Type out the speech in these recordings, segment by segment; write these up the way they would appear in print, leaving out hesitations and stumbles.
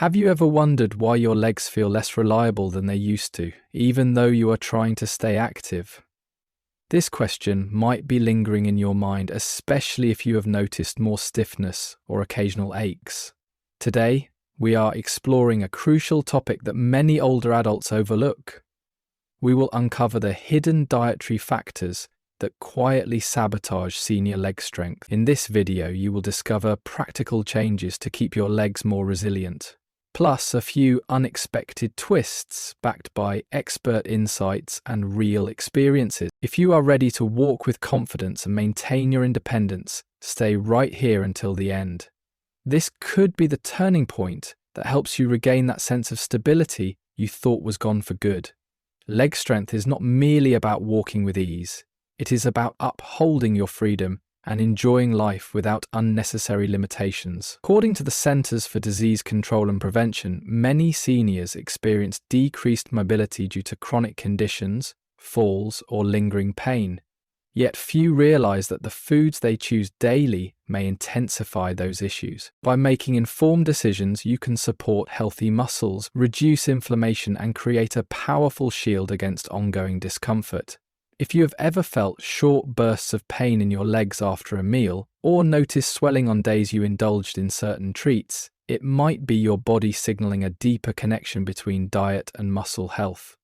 Have you ever wondered why your legs feel less reliable than they used to, even though you are trying to stay active? This question might be lingering in your mind, especially if you have noticed more stiffness or occasional aches. Today, we are exploring a crucial topic that many older adults overlook. We will uncover the hidden dietary factors that quietly sabotage senior leg strength. In this video, you will discover practical changes to keep your legs more resilient, plus a few unexpected twists backed by expert insights and real experiences. If you are ready to walk with confidence and maintain your independence, stay right here until the end. This could be the turning point that helps you regain that sense of stability you thought was gone for good. Leg strength is not merely about walking with ease. It is about upholding your freedom and enjoying life without unnecessary limitations. According to the Centers for Disease Control and Prevention, many seniors experience decreased mobility due to chronic conditions, falls, or lingering pain. Yet few realize that the foods they choose daily may intensify those issues. By making informed decisions, you can support healthy muscles, reduce inflammation, and create a powerful shield against ongoing discomfort. If you have ever felt short bursts of pain in your legs after a meal, or noticed swelling on days you indulged in certain treats, it might be your body signaling a deeper connection between diet and muscle health.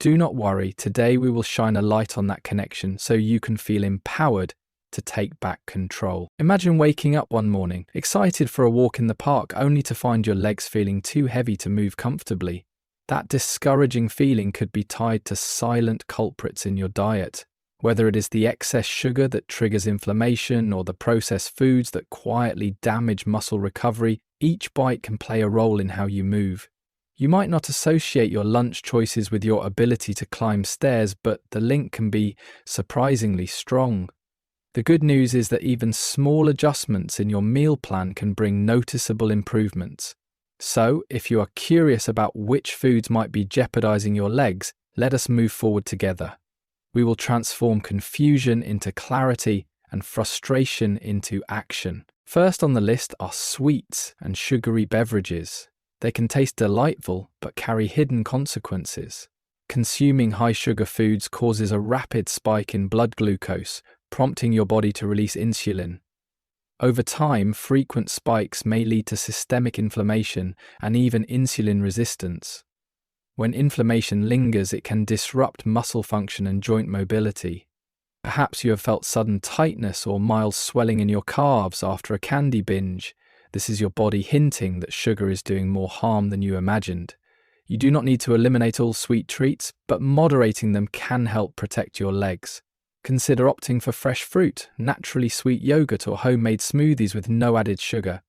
Do not worry, today we will shine a light on that connection so you can feel empowered to take back control. Imagine waking up one morning, excited for a walk in the park, only to find your legs feeling too heavy to move comfortably. That discouraging feeling could be tied to silent culprits in your diet, whether it is the excess sugar that triggers inflammation or the processed foods that quietly damage muscle recovery. Each bite can play a role in how you move. You might not associate your lunch choices with your ability to climb stairs, but the link can be surprisingly strong. The good news is that even small adjustments in your meal plan can bring noticeable improvements. So, if you are curious about which foods might be jeopardizing your legs, let us move forward together. We will transform confusion into clarity and frustration into action. First on the list are sweets and sugary beverages. They can taste delightful, but carry hidden consequences. Consuming high-sugar foods causes a rapid spike in blood glucose, prompting your body to release insulin. Over time, frequent spikes may lead to systemic inflammation and even insulin resistance. When inflammation lingers, it can disrupt muscle function and joint mobility. Perhaps you have felt sudden tightness or mild swelling in your calves after a candy binge. This is your body hinting that sugar is doing more harm than you imagined. You do not need to eliminate all sweet treats, but moderating them can help protect your legs. Consider opting for fresh fruit, naturally sweet yogurt, or homemade smoothies with no added sugar.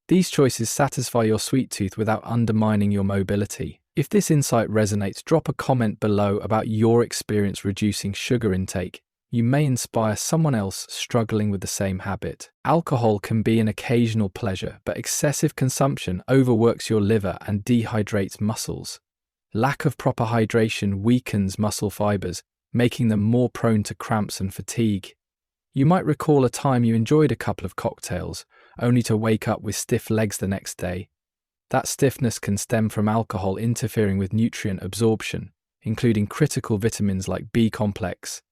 These choices satisfy your sweet tooth without undermining your mobility. If this insight resonates, drop a comment below about your experience reducing sugar intake. You may inspire someone else struggling with the same habit. Alcohol can be an occasional pleasure, but excessive consumption overworks your liver and dehydrates muscles. Lack of proper hydration weakens muscle fibers, making them more prone to cramps and fatigue. You might recall a time you enjoyed a couple of cocktails, only to wake up with stiff legs the next day. That stiffness can stem from alcohol interfering with nutrient absorption, including critical vitamins like B complex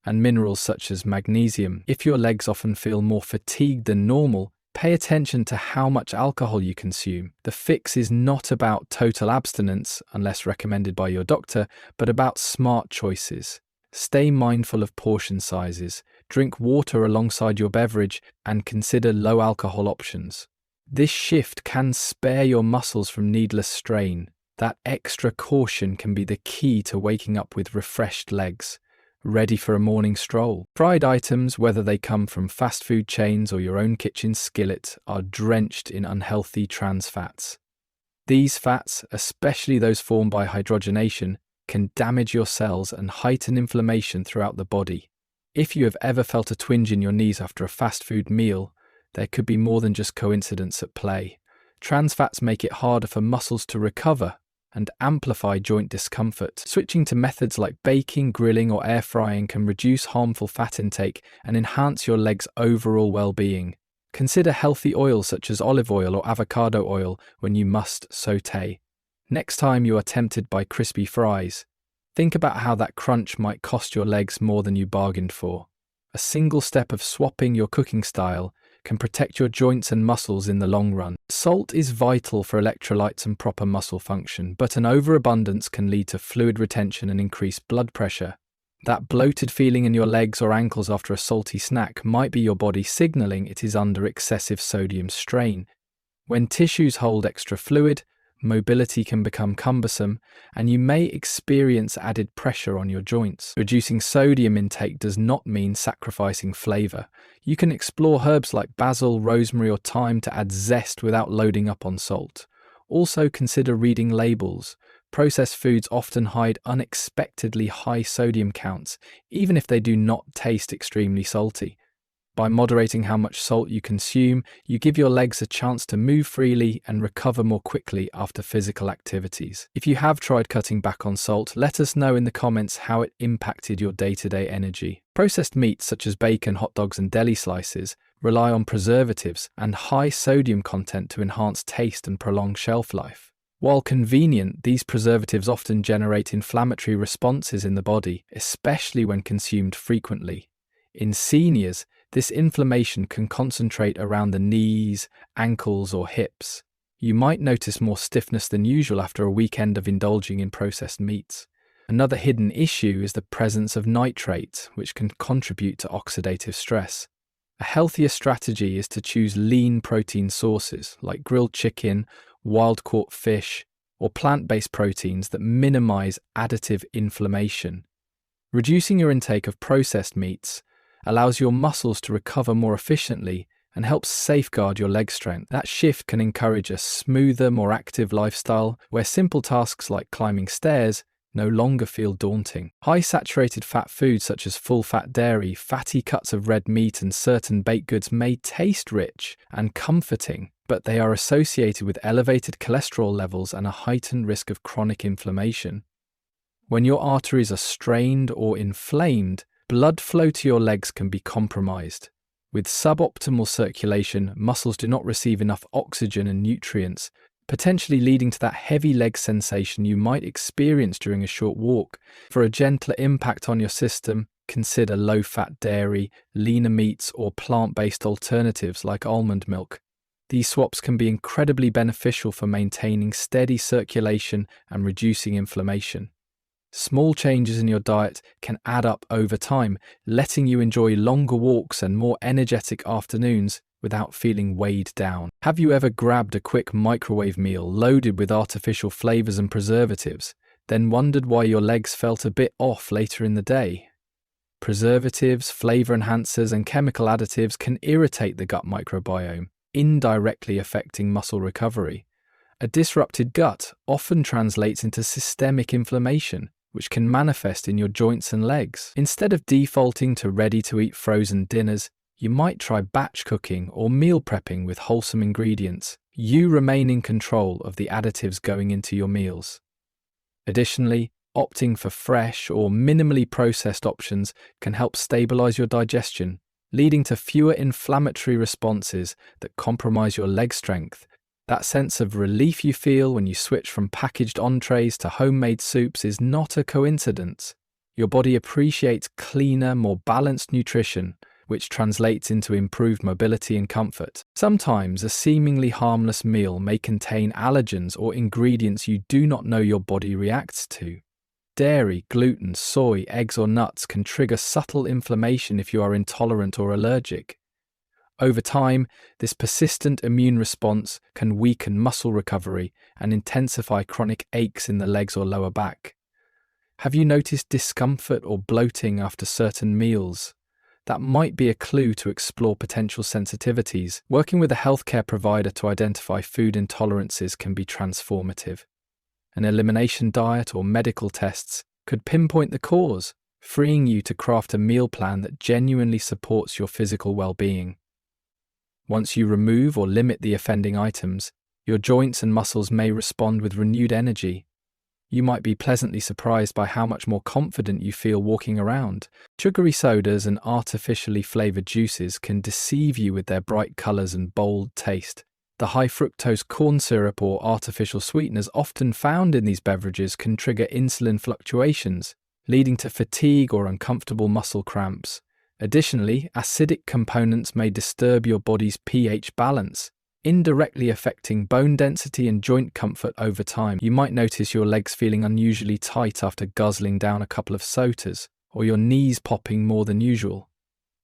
and minerals such as magnesium. If your legs often feel more fatigued than normal, pay attention to how much alcohol you consume. The fix is not about total abstinence, unless recommended by your doctor, but about smart choices. Stay mindful of portion sizes, drink water alongside your beverage, and consider low alcohol options. This shift can spare your muscles from needless strain. That extra caution can be the key to waking up with refreshed legs, ready for a morning stroll. Fried items, whether they come from fast food chains or your own kitchen skillet, are drenched in unhealthy trans fats. These fats, especially those formed by hydrogenation, can damage your cells and heighten inflammation throughout the body. If you have ever felt a twinge in your knees after a fast food meal, there could be more than just coincidence at play. Trans fats make it harder for muscles to recover and amplify joint discomfort. Switching to methods like baking, grilling, or air frying can reduce harmful fat intake and enhance your leg's overall well-being. Consider healthy oils such as olive oil or avocado oil when you must sauté. Next time you are tempted by crispy fries, think about how that crunch might cost your legs more than you bargained for. A single step of swapping your cooking style can protect your joints and muscles in the long run. Salt is vital for electrolytes and proper muscle function, but an overabundance can lead to fluid retention and increased blood pressure. That bloated feeling in your legs or ankles after a salty snack might be your body signaling it is under excessive sodium strain. When tissues hold extra fluid, mobility can become cumbersome, and you may experience added pressure on your joints. Reducing sodium intake does not mean sacrificing flavor. You can explore herbs like basil, rosemary, or thyme to add zest without loading up on salt. Also consider reading labels. Processed foods often hide unexpectedly high sodium counts, even if they do not taste extremely salty. By moderating how much salt you consume, you give your legs a chance to move freely and recover more quickly after physical activities. If you have tried cutting back on salt, let us know in the comments how it impacted your day-to-day energy. Processed meats such as bacon, hot dogs, and deli slices rely on preservatives and high sodium content to enhance taste and prolong shelf life. While convenient, these preservatives often generate inflammatory responses in the body, especially when consumed frequently. In seniors, this inflammation can concentrate around the knees, ankles, or hips. You might notice more stiffness than usual after a weekend of indulging in processed meats. Another hidden issue is the presence of nitrates, which can contribute to oxidative stress. A healthier strategy is to choose lean protein sources like grilled chicken, wild-caught fish, or plant-based proteins that minimize additive inflammation. Reducing your intake of processed meats allows your muscles to recover more efficiently and helps safeguard your leg strength. That shift can encourage a smoother, more active lifestyle where simple tasks like climbing stairs no longer feel daunting. High saturated fat foods such as full-fat dairy, fatty cuts of red meat, and certain baked goods may taste rich and comforting, but they are associated with elevated cholesterol levels and a heightened risk of chronic inflammation. When your arteries are strained or inflamed, blood flow to your legs can be compromised. With suboptimal circulation, muscles do not receive enough oxygen and nutrients, potentially leading to that heavy leg sensation you might experience during a short walk. For a gentler impact on your system, consider low-fat dairy, leaner meats, or plant-based alternatives like almond milk. These swaps can be incredibly beneficial for maintaining steady circulation and reducing inflammation. Small changes in your diet can add up over time, letting you enjoy longer walks and more energetic afternoons without feeling weighed down. Have you ever grabbed a quick microwave meal loaded with artificial flavors and preservatives, then wondered why your legs felt a bit off later in the day? Preservatives, flavor enhancers, and chemical additives can irritate the gut microbiome, indirectly affecting muscle recovery. A disrupted gut often translates into systemic inflammation, which can manifest in your joints and legs. Instead of defaulting to ready-to-eat frozen dinners, you might try batch cooking or meal prepping with wholesome ingredients. You remain in control of the additives going into your meals. Additionally, opting for fresh or minimally processed options can help stabilize your digestion, leading to fewer inflammatory responses that compromise your leg strength. That sense of relief you feel when you switch from packaged entrees to homemade soups is not a coincidence. Your body appreciates cleaner, more balanced nutrition, which translates into improved mobility and comfort. Sometimes a seemingly harmless meal may contain allergens or ingredients you do not know your body reacts to. Dairy, gluten, soy, eggs, or nuts can trigger subtle inflammation if you are intolerant or allergic. Over time, this persistent immune response can weaken muscle recovery and intensify chronic aches in the legs or lower back. Have you noticed discomfort or bloating after certain meals? That might be a clue to explore potential sensitivities. Working with a healthcare provider to identify food intolerances can be transformative. An elimination diet or medical tests could pinpoint the cause, freeing you to craft a meal plan that genuinely supports your physical well-being. Once you remove or limit the offending items, your joints and muscles may respond with renewed energy. You might be pleasantly surprised by how much more confident you feel walking around. Sugary sodas and artificially flavored juices can deceive you with their bright colors and bold taste. The high fructose corn syrup or artificial sweeteners often found in these beverages can trigger insulin fluctuations, leading to fatigue or uncomfortable muscle cramps. Additionally, acidic components may disturb your body's pH balance, indirectly affecting bone density and joint comfort over time. You might notice your legs feeling unusually tight after guzzling down a couple of sodas, or your knees popping more than usual.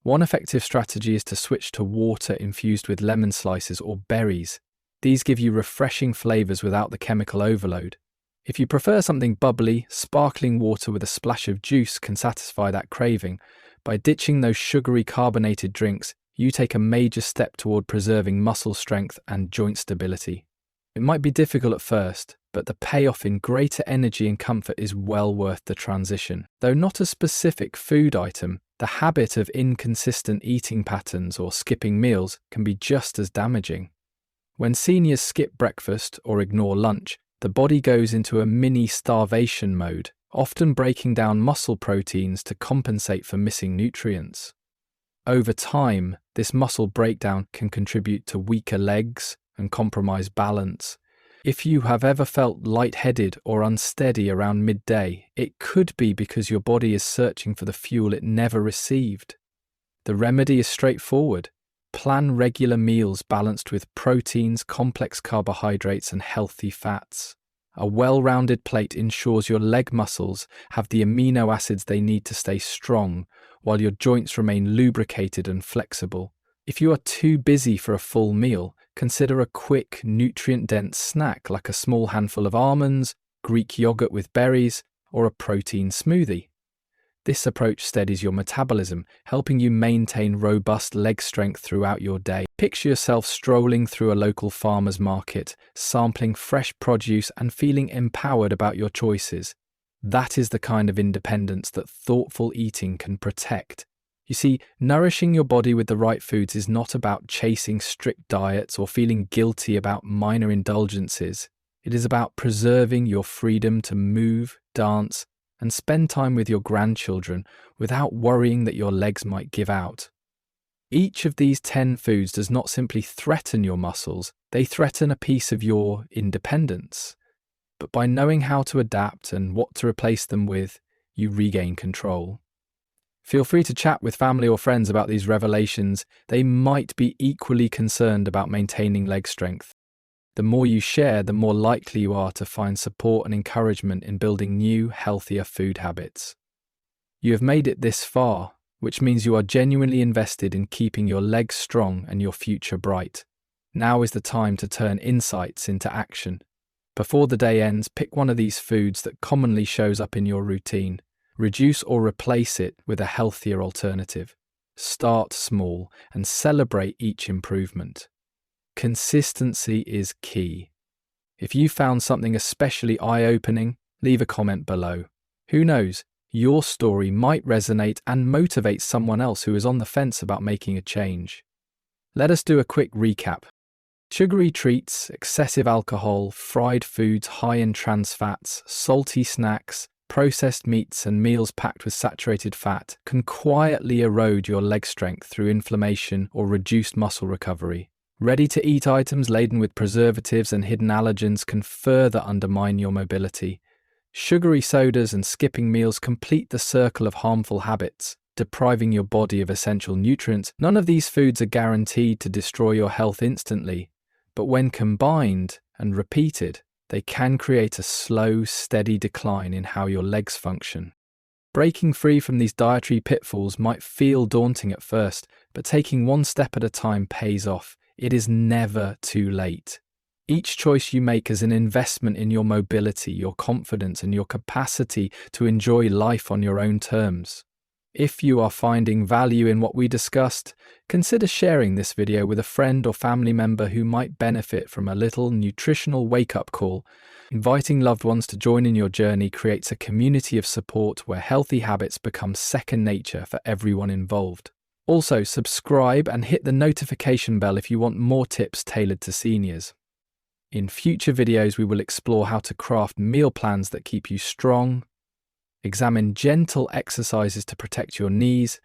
One effective strategy is to switch to water infused with lemon slices or berries. These give you refreshing flavors without the chemical overload. If you prefer something bubbly, sparkling water with a splash of juice can satisfy that craving. By ditching those sugary carbonated drinks, you take a major step toward preserving muscle strength and joint stability. It might be difficult at first, but the payoff in greater energy and comfort is well worth the transition. Though not a specific food item, the habit of inconsistent eating patterns or skipping meals can be just as damaging. When seniors skip breakfast or ignore lunch, the body goes into a mini starvation mode, often breaking down muscle proteins to compensate for missing nutrients. Over time, this muscle breakdown can contribute to weaker legs and compromise balance. If you have ever felt lightheaded or unsteady around midday, it could be because your body is searching for the fuel it never received. The remedy is straightforward. Plan regular meals balanced with proteins, complex carbohydrates, and healthy fats. A well-rounded plate ensures your leg muscles have the amino acids they need to stay strong, while your joints remain lubricated and flexible. If you are too busy for a full meal, consider a quick, nutrient-dense snack like a small handful of almonds, Greek yogurt with berries, or a protein smoothie. This approach steadies your metabolism, helping you maintain robust leg strength throughout your day. Picture yourself strolling through a local farmer's market, sampling fresh produce and feeling empowered about your choices. That is the kind of independence that thoughtful eating can protect. You see, nourishing your body with the right foods is not about chasing strict diets or feeling guilty about minor indulgences. It is about preserving your freedom to move, dance, and spend time with your grandchildren without worrying that your legs might give out. Each of these 10 foods does not simply threaten your muscles, they threaten a piece of your independence. But by knowing how to adapt and what to replace them with, you regain control. Feel free to chat with family or friends about these revelations. They might be equally concerned about maintaining leg strength. The more you share, the more likely you are to find support and encouragement in building new, healthier food habits. You have made it this far, which means you are genuinely invested in keeping your legs strong and your future bright. Now is the time to turn insights into action. Before the day ends, pick one of these foods that commonly shows up in your routine. Reduce or replace it with a healthier alternative. Start small and celebrate each improvement. Consistency is key. If you found something especially eye-opening, leave a comment below. Who knows, your story might resonate and motivate someone else who is on the fence about making a change. Let us do a quick recap. Sugary treats, excessive alcohol, fried foods high in trans fats, salty snacks, processed meats and meals packed with saturated fat can quietly erode your leg strength through inflammation or reduced muscle recovery. Ready-to-eat items laden with preservatives and hidden allergens can further undermine your mobility. Sugary sodas and skipping meals complete the circle of harmful habits, depriving your body of essential nutrients. None of these foods are guaranteed to destroy your health instantly, but when combined and repeated, they can create a slow, steady decline in how your legs function. Breaking free from these dietary pitfalls might feel daunting at first, but taking one step at a time pays off. It is never too late. Each choice you make is an investment in your mobility, your confidence, and your capacity to enjoy life on your own terms. If you are finding value in what we discussed, consider sharing this video with a friend or family member who might benefit from a little nutritional wake-up call. Inviting loved ones to join in your journey creates a community of support where healthy habits become second nature for everyone involved. Also, subscribe and hit the notification bell if you want more tips tailored to seniors. In future videos, we will explore how to craft meal plans that keep you strong, examine gentle exercises to protect your knees,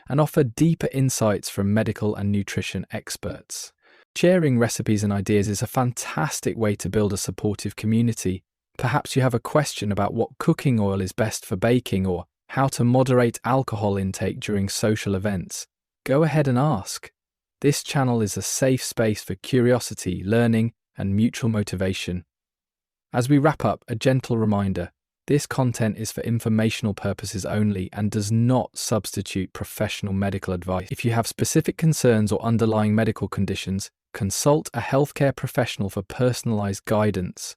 and offer deeper insights from medical and nutrition experts. Sharing recipes and ideas is a fantastic way to build a supportive community. Perhaps you have a question about what cooking oil is best for baking or how to moderate alcohol intake during social events. Go ahead and ask. This channel is a safe space for curiosity, learning, and mutual motivation. As we wrap up, a gentle reminder: this content is for informational purposes only and does not substitute professional medical advice. If you have specific concerns or underlying medical conditions, consult a healthcare professional for personalized guidance.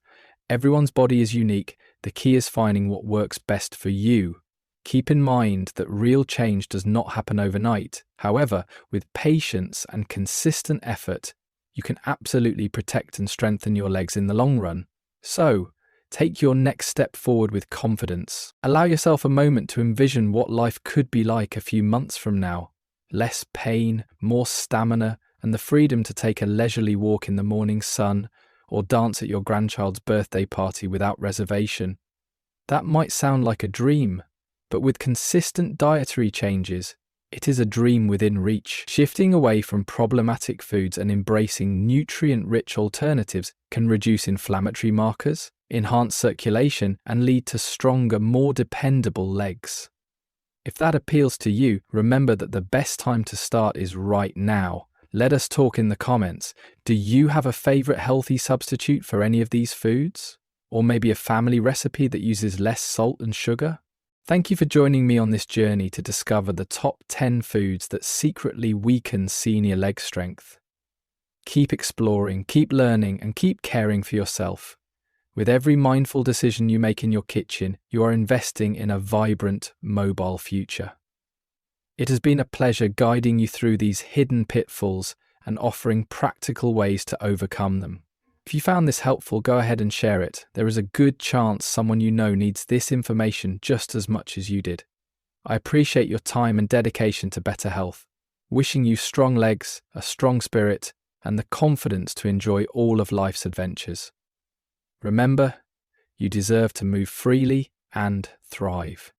Everyone's body is unique. The key is finding what works best for you. Keep in mind that real change does not happen overnight. However, with patience and consistent effort, you can absolutely protect and strengthen your legs in the long run. So, take your next step forward with confidence. Allow yourself a moment to envision what life could be like a few months from now. Less pain, more stamina, and the freedom to take a leisurely walk in the morning sun or dance at your grandchild's birthday party without reservation. That might sound like a dream, but with consistent dietary changes, it is a dream within reach. Shifting away from problematic foods and embracing nutrient-rich alternatives can reduce inflammatory markers, enhance circulation, and lead to stronger, more dependable legs. If that appeals to you, remember that the best time to start is right now. Let us talk in the comments. Do you have a favorite healthy substitute for any of these foods? Or maybe a family recipe that uses less salt and sugar? Thank you for joining me on this journey to discover the top 10 foods that secretly weaken senior leg strength. Keep exploring, keep learning, and keep caring for yourself. With every mindful decision you make in your kitchen, you are investing in a vibrant, mobile future. It has been a pleasure guiding you through these hidden pitfalls and offering practical ways to overcome them. If you found this helpful, go ahead and share it. There is a good chance someone you know needs this information just as much as you did. I appreciate your time and dedication to better health. Wishing you strong legs, a strong spirit, and the confidence to enjoy all of life's adventures. Remember, you deserve to move freely and thrive.